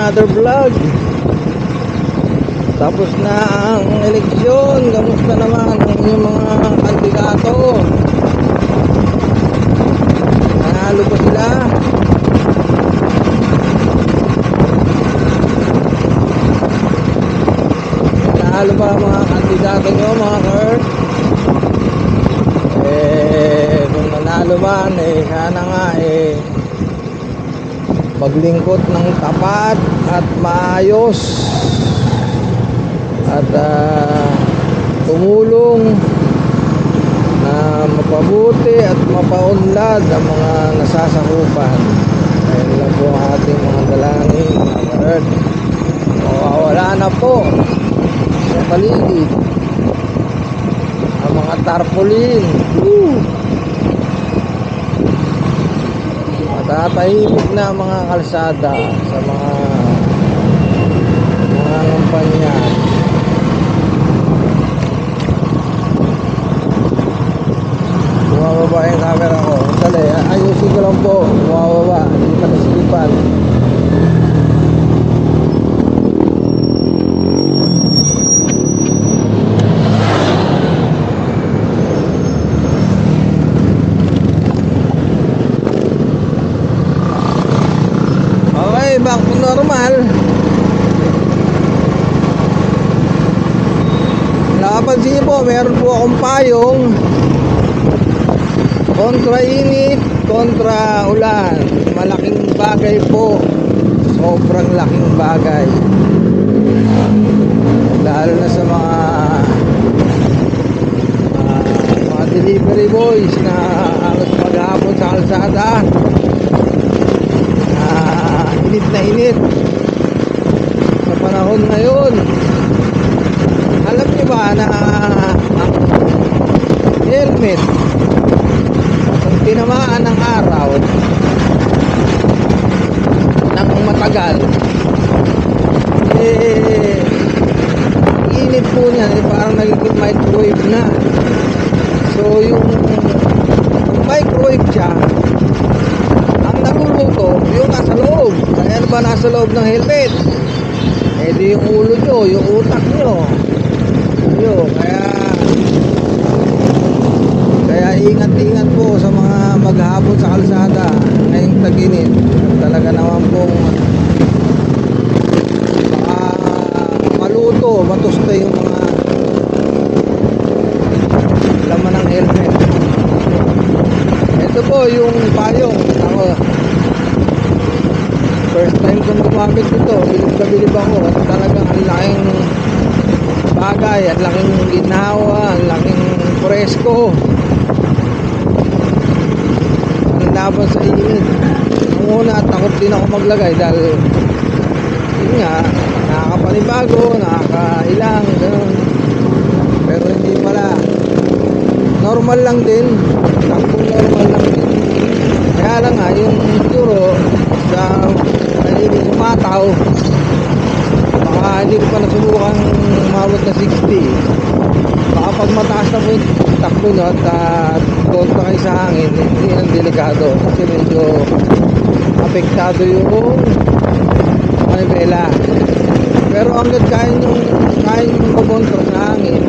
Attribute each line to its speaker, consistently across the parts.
Speaker 1: another vlog. Tapos na ang eleksyon. Kamusta naman ang inyong mga kandidato? Nanalo pa sila? Nanalo pa ang mga kandidato nyo, mga kurt? Kung nanalo man, sana nga maglingkod ng tapat at maayos at tumulong na mapabuti at mapaunlad ang mga nasasakupan. Ayun lang po ang ating mga dalangin, mga ka-earth. Mawawala na po sa paligid ang mga tarpaulin. Matatahimik na ang mga kalsada sa mga kumpanya. Bumababa yung camera ko. Dali, ayusin ko lang po. Bumababa, hindi pa nasilipan. Okay, back to normal. Napansin niyo po, meron po akong payong kontra init, kontra ulan. Malaking bagay po, sobrang laking bagay, lalo na sa mga delivery boys na halos maghapon sa kalsada. Init na init sa panahon ngayon. Alam niyo ba na ang helmet, kung tinamaan ng araw nang matagal, init po niya, parang nagiging microwave na. So yung microwave siya, ang nagluluto yung nasa loob. Kaya ano ba nasa loob ng helmet? Di yung ulo nyo, yung utak nyo. Kaya ingat-ingat po sa mga maghapon sa kalsada ngayong tag-init. Talaga naman pong maluto, matusta yung mga laman ng helmet. Ito po yung payong. Ako, first time kong gumamit ito, bilib ako. Talagang ang laking bagay, ang laking ginawa, ang laking presko, ang laban sa init. Ang una, takot din ako maglagay dahil yun nga, nakakapanibago, nakakailang, gano'n. Pero hindi pala, normal lang din, takbong normal lang din. Kaya lang nga, yung siguro sa nagiging umataw, baka hindi ko pa nasubukan umabot na 60. Baka pag mataas na po yung takbo nyo at kontra kayo sa hangin, hindi ang delikado kasi medyo apektado yung manibela. Pero hanggang kaya nyo makontra sa hangin,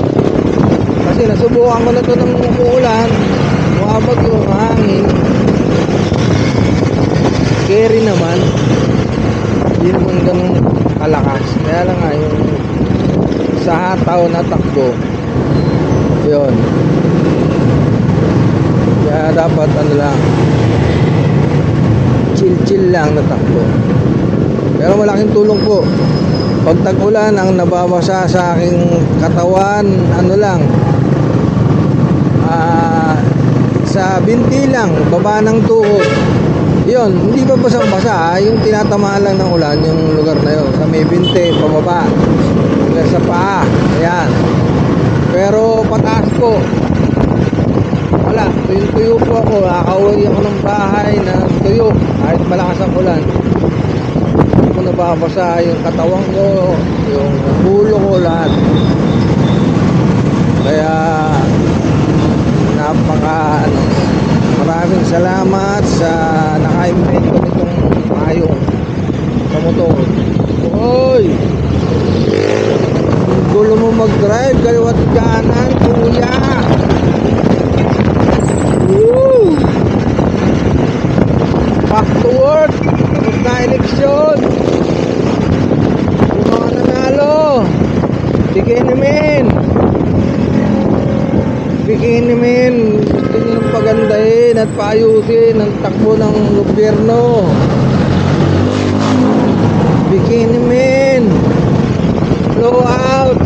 Speaker 1: kasi nasubukan ko na ito ng umuulan, umabag yung hangin, scary naman, hindi naman ganun kalakas. Kaya lang nga yung sa hataw na takbo yun, kaya dapat ano lang, chill lang na takbo. Pero malaking tulong po pag tag-ulan. Ang nababasa sa aking katawan, ano lang, sa binti lang, baba ng tuhod. Yun, hindi pa basang-basa, yung tinatamaan lang ng ulan yung lugar na yun, sa may binte, pababa hanggang sa paa, ayan. Pero pataas po, wala, tuyo po ako. Nakauwi ako ng bahay na tuyo kahit malakas ang ulan. Hindi ko nababasa yung katawan ko, yung ulo ko, lahat. Kaya maraming salamat sa naka-invento nitong payong sa motor. drive, kaliwat kanan, kuya. Woo! Back to work. Tapos na eleksyon. Yung mga nanalo, bigyan namin. Bigyan namin. Gusto nyo nang pagandahin at paayusin ang takbo ng gobyerno. Bigyan namin. Blow out.